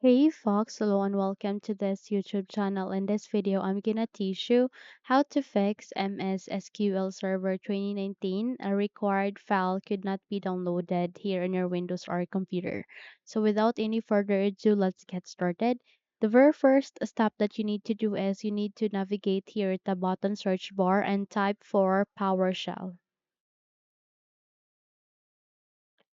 Hey Fox, hello and welcome to this YouTube channel. In this video, I'm gonna teach you how to fix MS SQL Server 2019. A required file could not be downloaded here on your Windows or computer. So without any further ado, let's get started. The very first step that you need to do is you need to navigate here at the bottom search bar and type for PowerShell.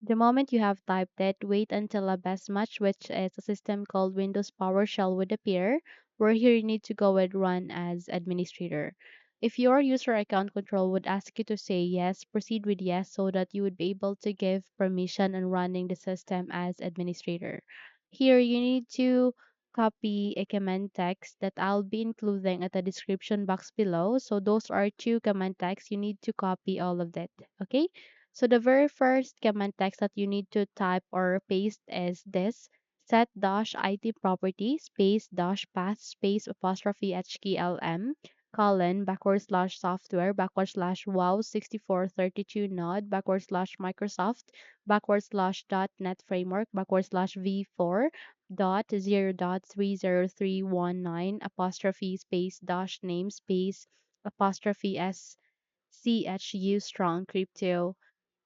The moment you have typed it, wait until a best match, which is a system called Windows PowerShell, would appear, where here you need to go and run as administrator. If your user account control would ask you to say yes, proceed with yes so that you would be able to give permission on running the system as administrator. Here you need to copy a command text that I'll be including at the description box below. So those are two command texts. You need to copy all of that. Okay? So the very first command text that you need to type or paste is this: set dash IT property space dash path space apostrophe HKLM colon backward slash software backward slash wow 6432 node backward slash Microsoft backward slash dot NetFramework backward slash v4 dot 0.30319 apostrophe space dash name space apostrophe SCHUseStrongCrypto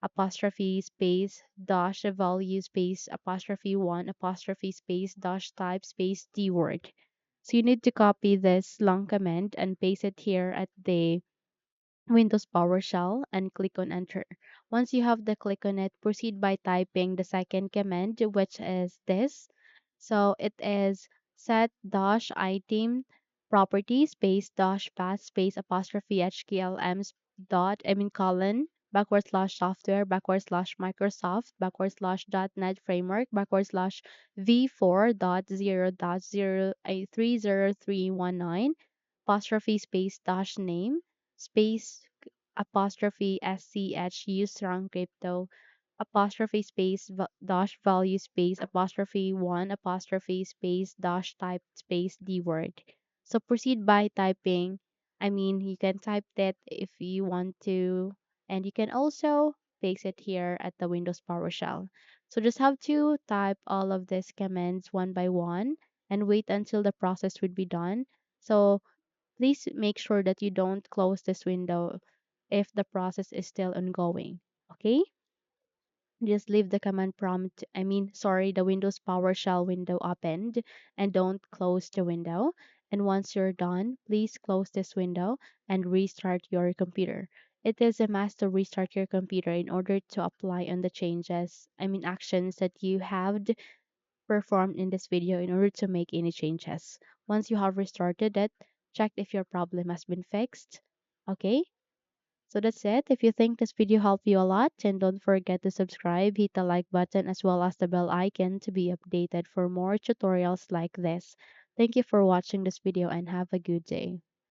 apostrophe space dash value space apostrophe one apostrophe space dash type space Dword. So you need to copy this long command and paste it here at the Windows PowerShell and click on enter. Once you have the click on it, proceed by typing the second command, which is this. So it is set dash item property space dash path space apostrophe HKLM dot colon backward slash software backward slash Microsoft backward slash dot net framework backward slash v4 dot 0.30319 apostrophe space dash name space apostrophe SCH strong crypto apostrophe space dash value space apostrophe one apostrophe space dash type space D word. So proceed by typing. You can type that if you want to, and you can also paste it here at the Windows PowerShell. So just have to type all of these commands one by one and wait until the process would be done. So please make sure that you don't close this window if the process is still ongoing. Okay? Just leave the command prompt, the Windows PowerShell window opened and don't close the window. And once you're done, please close this window and restart your computer. It is a must to restart your computer in order to apply on the actions that you have performed in this video in order to make any changes. Once you have restarted it, check if your problem has been fixed. Okay? So that's it. If you think this video helped you a lot, then don't forget to subscribe, hit the like button as well as the bell icon to be updated for more tutorials like this. Thank you for watching this video and have a good day.